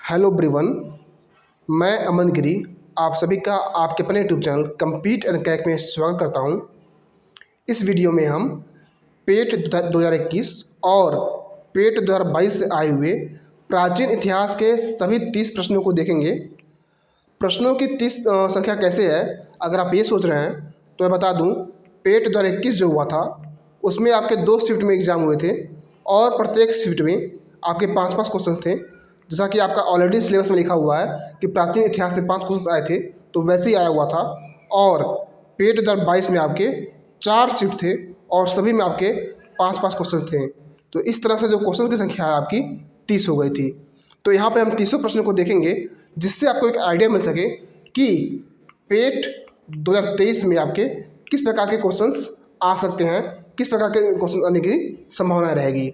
Hello everyone, मैं अमन गिरी आप सभी का आपके अपने YouTube channel compete and crack में स्वागत करता हूं। इस वीडियो में हम पेट 2021 और पेट 2022 से आए हुए प्राचीन इतिहास के सभी 30 प्रश्नों को देखेंगे। प्रश्नों की 30 संख्या कैसे है, अगर आप ये सोच रहे हैं तो मैं बता दूं, पेट 2021 जो हुआ था उसमें आपके 2 शिफ्ट में एग्ज़ाम हुए थे और प्रत्येक शिफ्ट में आपके 5-5 क्वेश्चन थे। जैसा कि आपका ऑलरेडी सिलेबस में लिखा हुआ है कि प्राचीन इतिहास से 5 क्वेश्चन आए थे, तो वैसे ही आया हुआ था। और पेट 2022 में आपके 4 शिफ्ट थे और सभी में आपके 5-5 क्वेश्चन थे। तो इस तरह से जो क्वेश्चन की संख्या है आपकी 30 हो गई थी। तो यहाँ पे हम 30 प्रश्नों को देखेंगे, जिससे आपको एक आइडिया मिल सके कि पेट 2023 में आपके किस प्रकार के क्वेश्चंस आ सकते हैं, किस प्रकार के क्वेश्चन आने की संभावना रहेगी।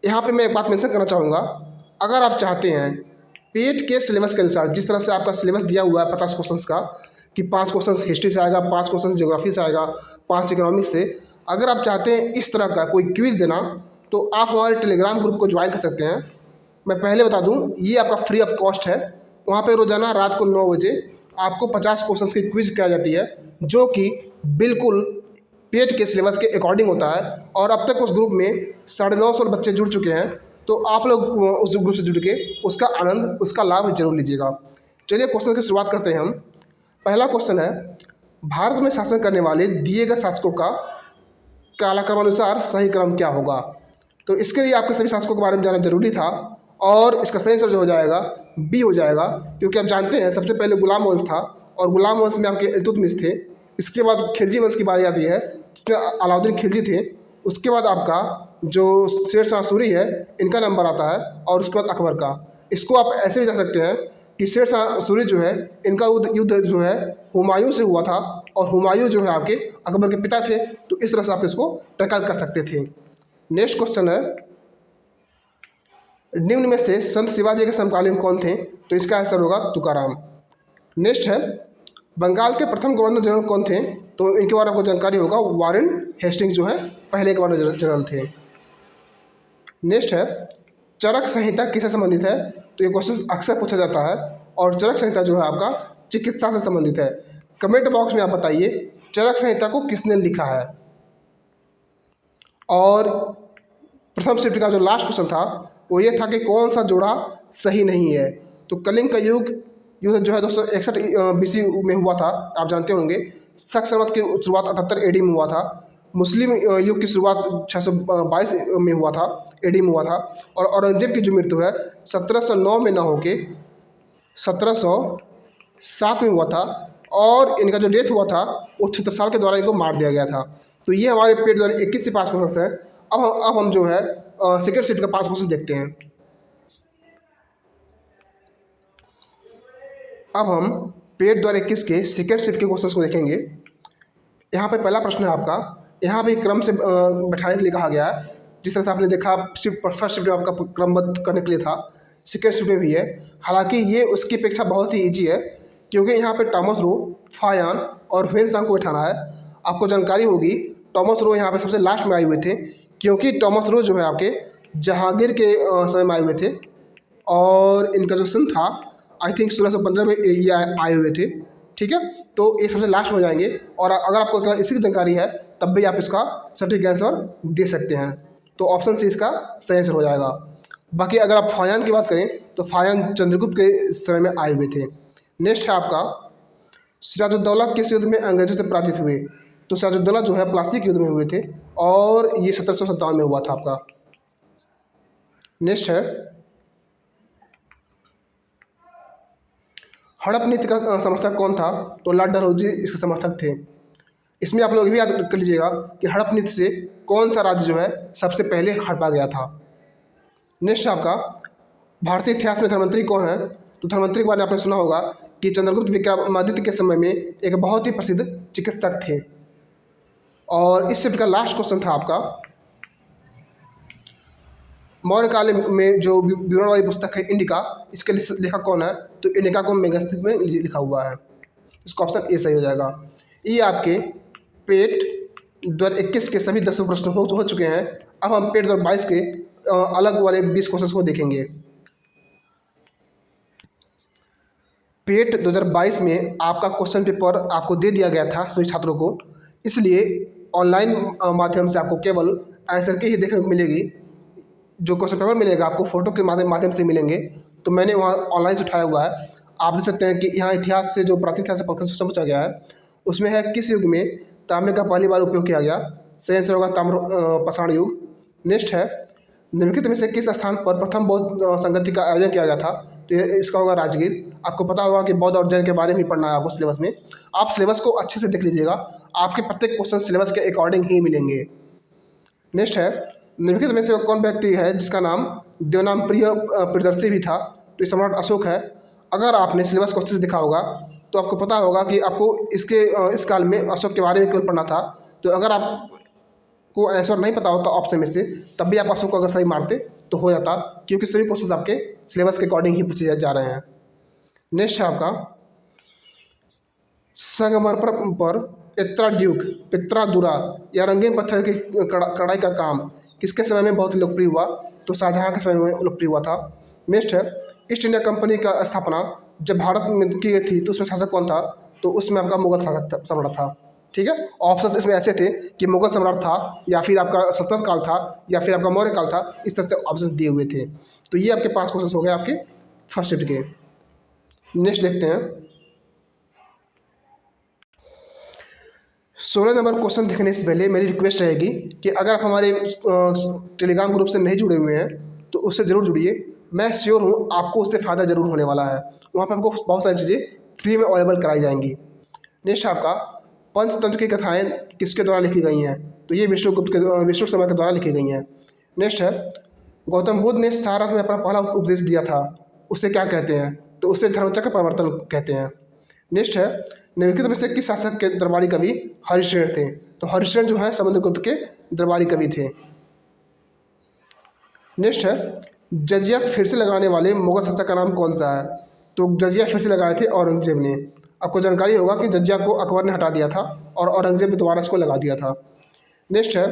यहाँ पे मैं एक बात मेंशन करना चाहूँगा, अगर आप चाहते हैं पेट के सिलेबस के अनुसार, जिस तरह से आपका सिलेबस दिया हुआ है 50 क्वेश्चंस का, कि 5 क्वेश्चंस हिस्ट्री से आएगा, 5 क्वेश्चंस ज्योग्राफी से आएगा, 5 इकोनॉमिक्स से, अगर आप चाहते हैं इस तरह का कोई क्विज़ देना तो आप हमारे टेलीग्राम ग्रुप को ज्वाइन कर सकते हैं। मैं पहले बता दूं, ये आपका फ्री ऑफ कॉस्ट है। वहाँ पे रोज़ाना रात को 9 बजे आपको 50 क्वेश्चंस की क्विज कराई जाती है, जो कि बिल्कुल पेट के सिलेबस के अकॉर्डिंग होता है। और अब तक उस ग्रुप में 950 बच्चे जुड़ चुके हैं, तो आप लोग उस ग्रुप से जुड़ के उसका आनंद, उसका लाभ जरूर लीजिएगा। चलिए क्वेश्चन की शुरुआत करते हैं हम। पहला क्वेश्चन है, भारत में शासन करने वाले दिए गए शासकों का कालक्रमानुसार सही क्रम क्या होगा। तो इसके लिए आपके सभी शासकों के बारे में जानना जरूरी था, और इसका सही आंसर जो हो जाएगा बी हो जाएगा, क्योंकि आप जानते हैं सबसे पहले गुलाम वंश था और गुलाम वंश में आपके इल्तुतमिश थे। इसके बाद खिलजी वंश की बारी आती है, जिसमें अलाउद्दीन खिलजी थे। उसके बाद आपका जो शेर शाह सूरी है, इनका नंबर आता है, और उसके बाद अकबर का। इसको आप ऐसे भी जान सकते हैं कि शेर शाह सूरी जो है, इनका युद्ध जो है हुमायूं से हुआ था, और हुमायूं जो है आपके अकबर के पिता थे। तो इस तरह से आप इसको ट्रैक कर सकते थे। नेक्स्ट क्वेश्चन है, निम्न में से संत शिवाजी के समकालीन कौन थे। तो इसका आंसर होगा तुकाराम। नेक्स्ट है, बंगाल के प्रथम गवर्नर जनरल कौन थे। तो इनके बारे में आपको जानकारी होगा, वारेन हेस्टिंग्स जो है पहले गवर्नर जनरल थे। नेक्स्ट है, चरक संहिता किससे संबंधित है। तो ये क्वेश्चन अक्सर पूछा जाता है, और चरक संहिता जो है आपका चिकित्सा से संबंधित है। कमेंट बॉक्स में आप बताइए चरक संहिता को किसने लिखा है। और प्रथम शिफ्ट का जो लास्ट क्वेश्चन था वो ये था कि कौन सा जोड़ा सही नहीं है। तो कलिंग का युद्ध जो है 261 BC में हुआ था, आप जानते होंगे। शक संवत की शुरुआत 78 AD में हुआ था। मुस्लिम युग की शुरुआत 622 में हुआ था, AD में हुआ था। और औरंगजेब की जो मृत्यु है 1709 में ना होके 1707 में हुआ था, और इनका जो डेथ हुआ था वो 76 साल के दौरान इनको मार दिया गया था। तो ये हमारे पेट 2021 से 5 क्वेश्चन हैं। अब हम जो है सेकेंड शिफ्ट का 5 क्वेश्चन देखते हैं। अब हम पेट 2021 के सेकेंड शिफ्ट के क्वेश्चंस को देखेंगे। यहाँ पे पहला प्रश्न है आपका, यहाँ भी क्रम से बैठाने के लिए कहा गया है। जिस तरह से आपने देखा शिफ्ट फर्स्ट शिफ्ट में आपका क्रमबद्ध करने के लिए था, सेकेंड शिफ्ट में भी है। हालांकि ये उसकी अपेक्षा बहुत ही ईजी है, क्योंकि यहाँ पे टॉमस रो, फायान और ह्वेनसांग को बैठाना है। आपको जानकारी होगी टॉमस रो यहाँ पे सबसे लास्ट में आए हुए थे, क्योंकि टॉमस रो जो है आपके जहांगीर के समय में आए हुए थे, और इनका जो सन था आई थिंक 1615 में ये आए हुए थे। ठीक है, तो ये सबसे लास्ट में हो जाएंगे। और अगर आपको केवल इसी की जानकारी है तब भी आप इसका सटीक आंसर दे सकते हैं। तो ऑप्शन सी इसका सही आंसर हो जाएगा। बाकी अगर आप फायान की बात करें तो फायान चंद्रगुप्त के समय में आए हुए थे। नेक्स्ट है आपका, सिराजुद्दौला किस युद्ध में अंग्रेजों से पराजित हुए। तो सिराजुद्दौला जो है प्लासी के युद्ध में हुए थे, और ये 1757 में हुआ था आपका। नेक्स्ट है, हड़प नीति का समर्थक कौन था। तो लॉर्ड डलहौजी इसके समर्थक थे। इसमें आप लोग भी याद कर लीजिएगा कि हड़प नीति से कौन सा राज्य जो है सबसे पहले हड़पा गया था। नेक्स्ट आपका, भारतीय इतिहास में धर्मंत्री कौन है। तो धर्मंत्री के बारे में आपने सुना होगा कि चंद्रगुप्त विक्रमादित्य के समय में एक बहुत ही प्रसिद्ध चिकित्सक थे। और इस शिफ्ट का लास्ट क्वेश्चन था आपका, मौर्य काल में जो विवरण वाली पुस्तक है इंडिका, इसके लेखक कौन है। तो इंडिका को मेगास्थित में लिखा हुआ है। इसका ऑप्शन ए सही हो जाएगा। ये आपके पेट 2021 के सभी 10 प्रश्न हो चुके हैं। अब हम पेट 2022 के अलग वाले 20 क्वेश्चन को देखेंगे। पेट 2022 में आपका क्वेश्चन पेपर आपको दे दिया गया था सभी छात्रों को, इसलिए ऑनलाइन माध्यम से आपको केवल आंसर की ही देखने को मिलेगी। जो क्वेश्चन पेपर मिलेगा आपको फ़ोटो के माध्यम से मिलेंगे, तो मैंने वहाँ ऑनलाइन से उठाया हुआ है। आप देख सकते हैं कि यहाँ इतिहास से जो प्राचीन इतिहास से क्वेश्चन पूछा गया है, उसमें है किस युग में तांबे का पहली बार उपयोग किया गया। सही आंसर होगा ताम्र पाषाण युग। नेक्स्ट है निम्नलिखित में से किस स्थान पर प्रथम बौद्ध संगति का आयोजन किया गया था। तो इसका होगा राजगीर। आपको पता होगा कि बौद्ध और जैन के बारे में पढ़ना है आपको सिलेबस में। आप सिलेबस को अच्छे से देख लीजिएगा, आपके प्रत्येक क्वेश्चन सिलेबस के अकॉर्डिंग ही मिलेंगे। नेक्स्ट है निम्नलिखित में से कौन व्यक्ति है जिसका नाम देवनामप्रिय प्रियदर्शी भी था। तो ये सम्राट अशोक है। अगर आपने सिलेबस को अच्छे से देखा होगा तो आपको पता होगा कि आपको इस काल में अशोक के बारे में केवल पढ़ना था। तो अगर आपको आंसर नहीं पता होता ऑप्शन में से, तब भी आप अशोक को अगर सही मारते तो हो जाता, क्योंकि सभी क्वेश्चन आपके सिलेबस के अकॉर्डिंग ही पूछे जा रहे हैं। नेक्स्ट है आपका संगमरमर पर एत्राड्यूक पित्रादुरा या रंगीन पत्थर की कढ़ाई का काम किसके समय में बहुत लोकप्रिय हुआ। तो शाहजहाँ के समय में लोकप्रिय हुआ था। नेक्स्ट है ईस्ट इंडिया कंपनी का स्थापना जब भारत में की गई थी तो उसमें शासक कौन था। तो उसमें आपका मुगल शासक सम्राट था। ठीक है, ऑप्शन इसमें ऐसे थे कि मुगल सम्राट था, या फिर आपका सल्तनत काल था, या फिर आपका मौर्य काल था। इस तरह से ऑप्शन दिए हुए थे। तो ये आपके 5 क्वेश्चन हो गए आपके फर्स्ट शिफ्ट के। नेक्स्ट देखते हैं 16 नंबर क्वेश्चन देखने से पहले मेरी रिक्वेस्ट रहेगी कि अगर आप हमारे टेलीग्राम ग्रुप से नहीं जुड़े हुए हैं तो उससे ज़रूर जुड़िए। मैं श्योर हूँ आपको उससे फ़ायदा ज़रूर होने वाला है। वहाँ पर आपको बहुत सारी चीज़ें फ्री में अवेलेबल कराई जाएंगी। नेक्स्ट आपका पंचतंत्र की कथाएँ किसके द्वारा लिखी गई हैं। तो ये विष्णु शर्मा के द्वारा लिखी गई हैं। नेक्स्ट है गौतम बुद्ध ने सारनाथ में अपना पहला उपदेश दिया था, उसे क्या कहते हैं। तो उसे धर्मचक्र प्रवर्तन कहते हैं। नेक्स्ट है निम्नलिखित में से किस शासक के दरबारी कवि हरिश्चंद्र थे। तो हरिश्चंद्र जो है समुद्रगुप्त के दरबारी कवि थे। नेक्स्ट है जजिया फिर से लगाने वाले मुगल शासक का नाम कौन सा है। तो जजिया फिर से लगाए थे औरंगजेब ने। आपको जानकारी होगा कि जजिया को अकबर ने हटा दिया था और औरंगजेब ने दोबारा इसको लगा दिया था। नेक्स्ट है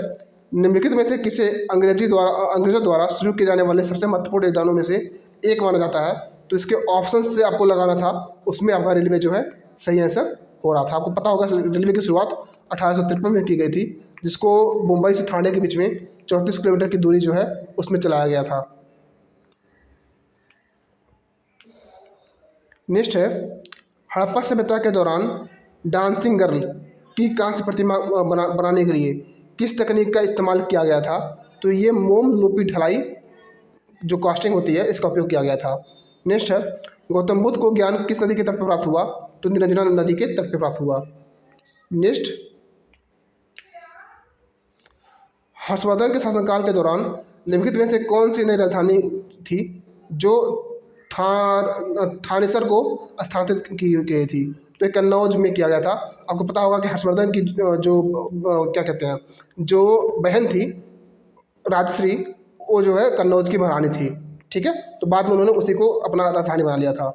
निम्नलिखित में से किसे अंग्रेजों द्वारा शुरू किए जाने वाले सबसे महत्वपूर्ण योगदानों में से एक माना जाता है। तो इसके ऑप्शन से आपको लगाना था, उसमें आपका रेलवे जो है सही आंसर हो रहा था। आपको पता होगा रेलवे की शुरुआत 1853 में की गई थी, जिसको मुंबई से थाने के बीच में 34 किलोमीटर की दूरी जो है उसमें चलाया गया था। नेक्स्ट है हड़प्पा सभ्यता के दौरान डांसिंग गर्ल की कांस्य प्रतिमा बनाने के लिए किस तकनीक का इस्तेमाल किया गया था। तो ये मोम लोपी ढलाई जो कास्टिंग होती है इसका उपयोग किया गया था। नेक्स्ट है गौतम बुद्ध को ज्ञान किस नदी के तट पर प्राप्त हुआ। तो निरंजना नदी के तट पर प्राप्त हुआ। नेक्स्ट हर्षवर्धन के शासनकाल के दौरान निम्नलिखित में से कौन सी नई राजधानी थी जो थानेसर को स्थानांतरित की गई थी। तो ये कन्नौज में किया गया था। आपको पता होगा कि हर्षवर्धन की जो क्या कहते हैं जो बहन थी राजश्री, वो जो है कन्नौज की महारानी थी। ठीक है, तो बाद में उन्होंने उसी को अपना राजधानी बना लिया था।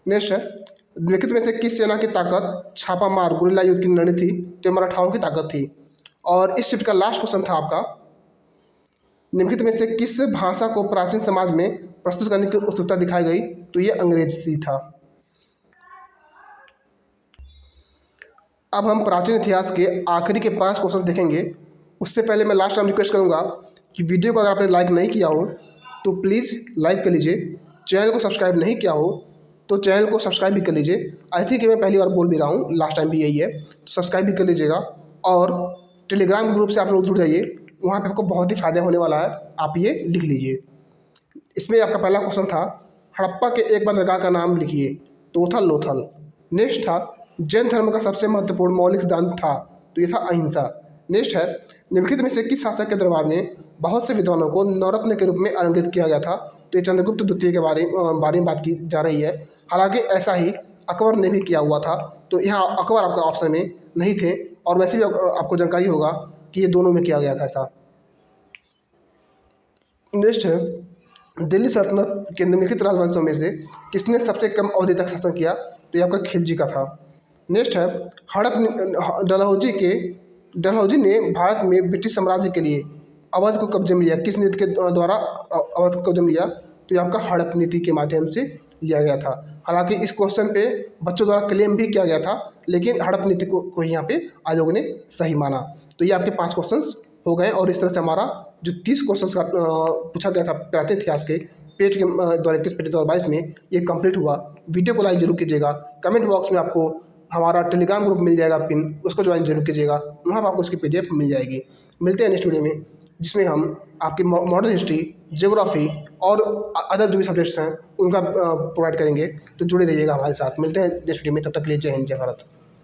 नेक्स्ट है निम्नलिखित में से किस सेना की ताकत छापामार गुरिल्ला युद्ध की रणनीति थी। तो मराठाओं की ताकत थी। और इस शिफ्ट का लास्ट क्वेश्चन था आपका निम्नलिखित में से किस भाषा को प्राचीन समाज में प्रस्तुत करने की उत्सुकता दिखाई गई। तो ये अंग्रेजी था। अब हम प्राचीन इतिहास के आखिरी के 5 क्वेश्चन देखेंगे। उससे पहले मैं लास्ट टाइम रिक्वेस्ट करूंगा कि वीडियो को अगर आपने लाइक नहीं किया हो तो प्लीज़ लाइक कर लीजिए। चैनल को सब्सक्राइब नहीं किया हो तो चैनल को सब्सक्राइब भी कर लीजिए। आई थिंक मैं पहली बार बोल भी रहा हूँ, लास्ट टाइम भी यही है, तो सब्सक्राइब भी कर लीजिएगा। और टेलीग्राम ग्रुप से आप लोग जुड़ जाइए, वहाँ पे आपको बहुत ही फ़ायदा होने वाला है। आप ये लिख लीजिए। इसमें आपका पहला क्वेश्चन था हड़प्पा के एक बंदरगाह का नाम लिखिए। तो वो था लोथल। नेक्स्ट था जैन धर्म का सबसे महत्वपूर्ण मौलिक सिद्धांत था। तो ये था अहिंसा। नेक्स्ट है निम्नलिखित में से किस शासक के दरबार में बहुत से विद्वानों को नवरत्न के रूप में अलंकृत किया गया था। तो ये चंद्रगुप्त द्वितीय के बारे में बात की जा रही है। हालांकि ऐसा ही अकबर ने भी किया हुआ था। तो यहाँ अकबर आपका ऑप्शन में नहीं थे, और वैसे भी आपको जानकारी होगा कि ये दोनों में किया गया था ऐसा। नेक्स्ट है दिल्ली सल्तनत के निम्नलिखित राजवंशों में से किसने सबसे कम अवधि तक शासन किया। तो ये आपका खिलजी का था। नेक्स्ट है डलहौजी ने भारत में ब्रिटिश साम्राज्य के लिए अवध को कब्जे में लिया। किस नीति के द्वारा अवध को कब्जे में लिया। तो ये आपका हड़प नीति के माध्यम से लिया गया था। हालांकि इस क्वेश्चन पे बच्चों द्वारा क्लेम भी किया गया था, लेकिन हड़प नीति को ही यहाँ पे आयोग ने सही माना। तो ये आपके 5 क्वेश्चंस हो गए और इस तरह से हमारा जो 30 क्वेश्चंस का पूछा गया था प्राचीन इतिहास के पेट के 2021 पेट 2022 में, ये कंप्लीट हुआ। वीडियो को लाइक जरूर कीजिएगा। कमेंट बॉक्स में आपको हमारा टेलीग्राम ग्रुप मिल जाएगा पिन, उसको ज्वाइन जरूर कीजिएगा, वहाँ पर आपको इसकी PDF मिल जाएगी। मिलते हैं नेक्स्ट वीडियो में, जिसमें हम आपकी मॉडर्न हिस्ट्री, ज्योग्राफी और अदर जो भी सब्जेक्ट्स हैं उनका प्रोवाइड करेंगे। तो जुड़े रहिएगा हमारे साथ। मिलते हैं नेक्स्ट वीडियो में, तब तक के लिए जय हिंद जय भारत।